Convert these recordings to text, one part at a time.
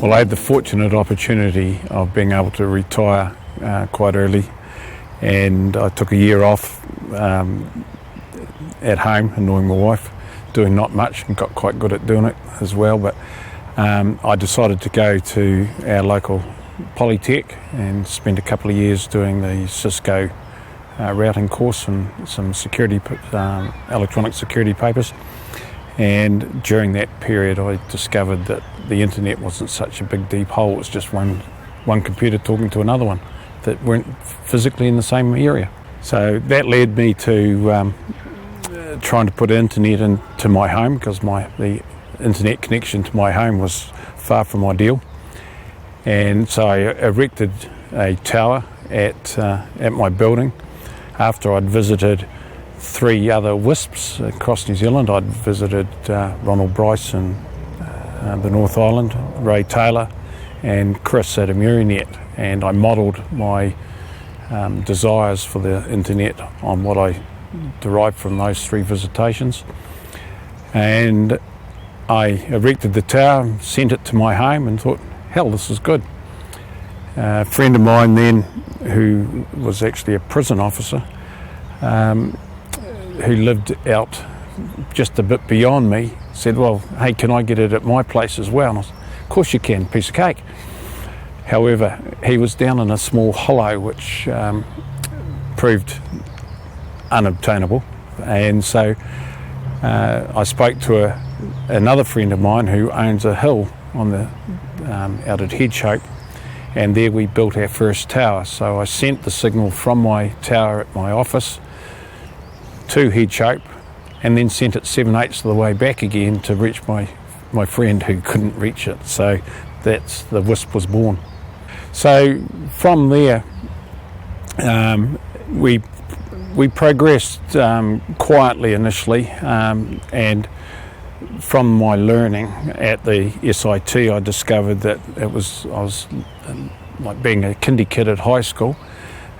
Well, I had the fortunate opportunity of being able to retire quite early, and I took a year off at home, annoying my wife, doing not much, and got quite good at doing it as well. But I decided to go to our local Polytech and spend a couple of years doing the Cisco routing course and some security, electronic security papers. And during that period I discovered that the internet wasn't such a big deep hole. It was just one computer talking to another one that weren't physically in the same area. So that led me to trying to put internet into my home, because the internet connection to my home was far from ideal. And so I erected a tower at my building after I'd visited 3 other WISPs across New Zealand. I'd visited Ronald Bryce in the North Island, Ray Taylor and Chris at AmeriNet, and I modelled my desires for the internet on what I derived from those 3 visitations. And I erected the tower, sent it to my home and thought, hell, this is good. A friend of mine then, who was actually a prison officer, who lived out just a bit beyond me, said, well, hey, can I get it at my place as well? And I said, of course you can, piece of cake. However, he was down in a small hollow which proved unobtainable, and so I spoke to another friend of mine who owns a hill on the out at Hedgehope, and there we built our first tower. So I sent the signal from my tower at my office to Hedgehope, and then sent it 7/8 of the way back again to reach my friend who couldn't reach it. So that's the WISP was born. So from there we progressed quietly initially, and from my learning at the SIT I discovered that I was like being a kindy kid at high school.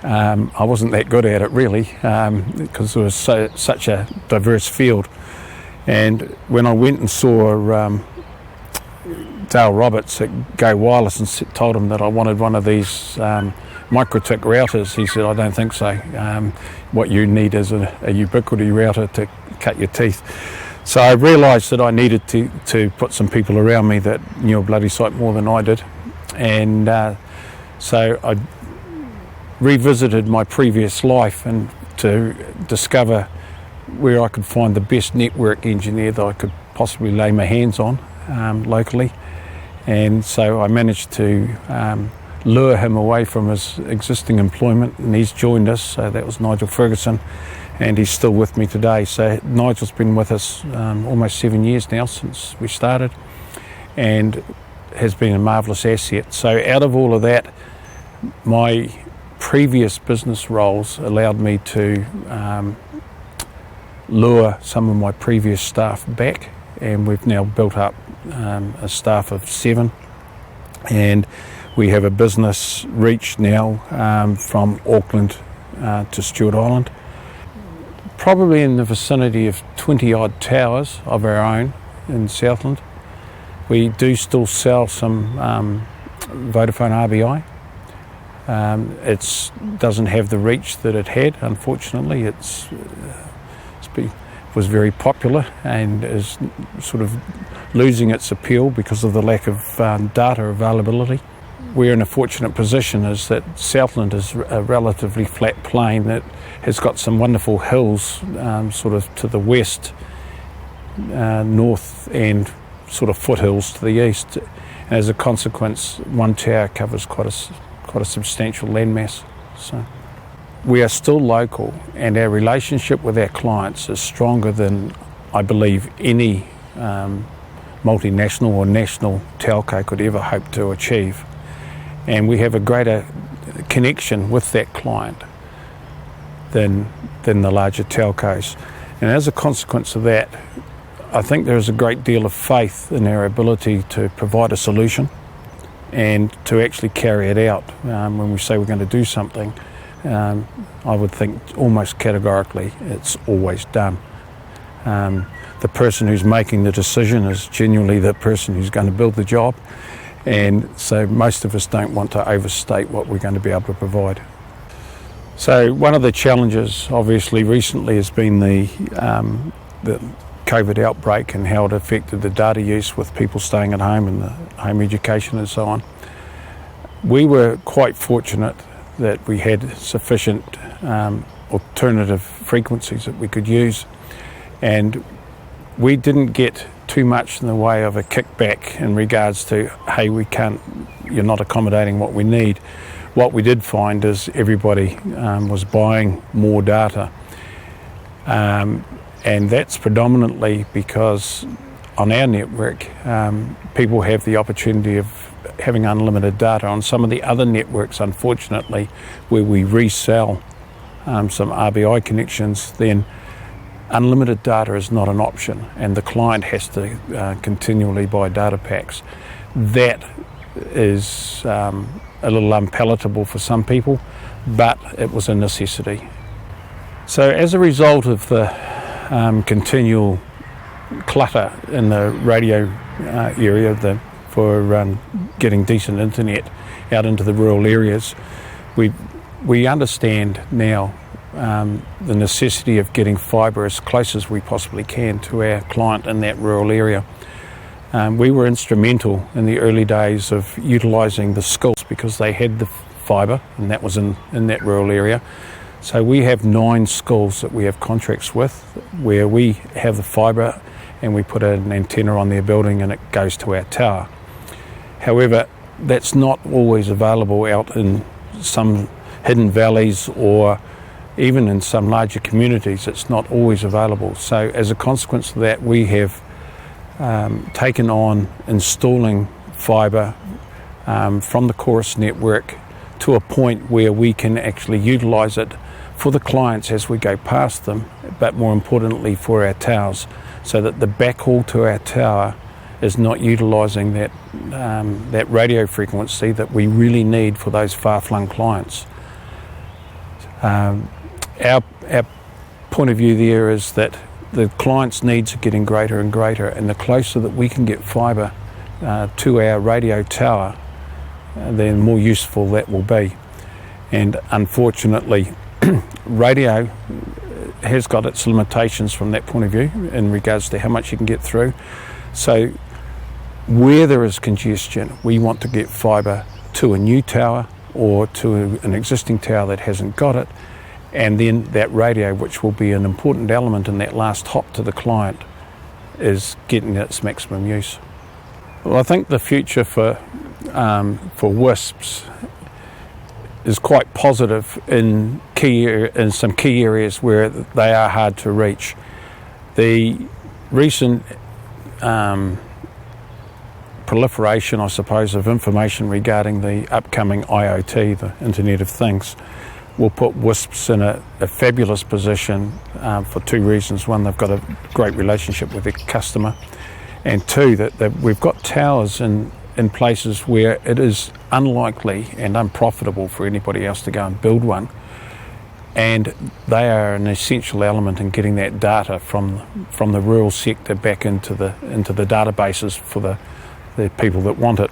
I wasn't that good at it really, because it was such a diverse field. And when I went and saw Dale Roberts at Go Wireless and told him that I wanted one of these microtik routers, he said, I don't think so. What you need is a ubiquity router to cut your teeth. So I realised that I needed to put some people around me that knew a bloody sight more than I did. And so I revisited my previous life and to discover where I could find the best network engineer that I could possibly lay my hands on locally. And so I managed to lure him away from his existing employment, and he's joined us. So that was Nigel Ferguson, and he's still with me today. So Nigel's been with us almost 7 years now since we started, and has been a marvellous asset. So out of all of that, my previous business roles allowed me to lure some of my previous staff back, and we've now built up a staff of 7, and we have a business reach now from Auckland to Stewart Island, probably in the vicinity of 20 odd towers of our own in Southland. We do still sell some Vodafone RBI. It doesn't have the reach that it had, unfortunately. It was very popular and is sort of losing its appeal because of the lack of data availability. We're in a fortunate position is that Southland is a relatively flat plain that has got some wonderful hills sort of to the west, north, and sort of foothills to the east. And as a consequence, one tower covers quite a substantial landmass. So we are still local, and our relationship with our clients is stronger than I believe any multinational or national telco could ever hope to achieve. And we have a greater connection with that client than the larger telcos. And as a consequence of that, I think there is a great deal of faith in our ability to provide a solution and to actually carry it out. When we say we're going to do something, I would think almost categorically it's always done. The person who's making the decision is genuinely the person who's going to build the job, and so most of us don't want to overstate what we're going to be able to provide. So one of the challenges obviously recently has been the COVID outbreak and how it affected the data use with people staying at home and the home education and so on. We were quite fortunate that we had sufficient alternative frequencies that we could use, and we didn't get too much in the way of a kickback in regards to, hey, you're not accommodating what we need. What we did find is everybody was buying more data, and that's predominantly because on our network people have the opportunity of having unlimited data. On some of the other networks, unfortunately, where we resell some RBI connections, then unlimited data is not an option, and the client has to continually buy data packs. That is a little unpalatable for some people, but it was a necessity. So as a result of the continual clutter in the radio area for getting decent internet out into the rural areas, we understand now the necessity of getting fibre as close as we possibly can to our client in that rural area. We were instrumental in the early days of utilising the schools because they had the fibre, and that was in that rural area. So we have 9 schools that we have contracts with where we have the fibre and we put an antenna on their building and it goes to our tower. However, that's not always available out in some hidden valleys or even in some larger communities. It's not always available. So as a consequence of that, we have taken on installing fibre from the Chorus network to a point where we can actually utilise it for the clients as we go past them, but more importantly for our towers, so that the backhaul to our tower is not utilising that radio frequency that we really need for those far-flung clients. Our point of view there is that the clients' needs are getting greater and greater, and the closer that we can get fibre to our radio tower, the more useful that will be. And unfortunately, radio has got its limitations from that point of view in regards to how much you can get through. So where there is congestion, we want to get fibre to a new tower or to an existing tower that hasn't got it, and then that radio, which will be an important element in that last hop to the client, is getting its maximum use. Well, I think the future for WISPs is quite positive in some key areas where they are hard to reach. The recent proliferation, I suppose, of information regarding the upcoming IoT, the Internet of Things, will put WISPs in a fabulous position for 2 reasons. One, they've got a great relationship with their customer, and 2, that we've got towers in places where it is unlikely and unprofitable for anybody else to go and build one, and they are an essential element in getting that data from the rural sector back into the databases for the people that want it.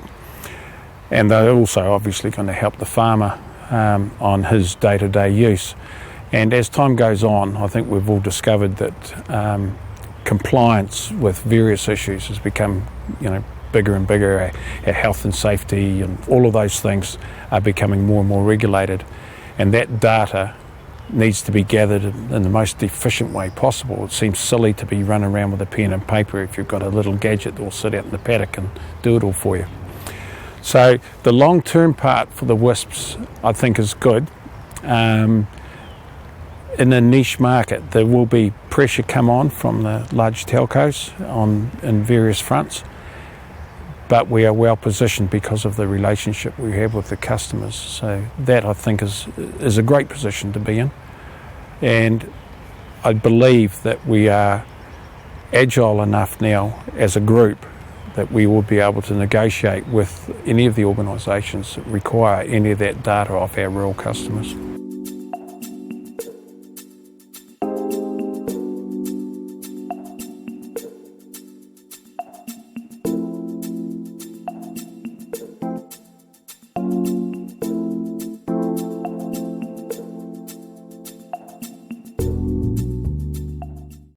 And they're also obviously going to help the farmer on his day-to-day use. And as time goes on, I think we've all discovered that compliance with various issues has become, bigger and bigger. Our health and safety and all of those things are becoming more and more regulated, and that data needs to be gathered in the most efficient way possible. It seems silly to be running around with a pen and paper if you've got a little gadget that will sit out in the paddock and do it all for you. So the long-term part for the WISPs, I think, is good. In a niche market, there will be pressure come on from the large telcos in various fronts, but we are well positioned because of the relationship we have with the customers. So that, I think, is a great position to be in. And I believe that we are agile enough now as a group that we will be able to negotiate with any of the organisations that require any of that data off our rural customers.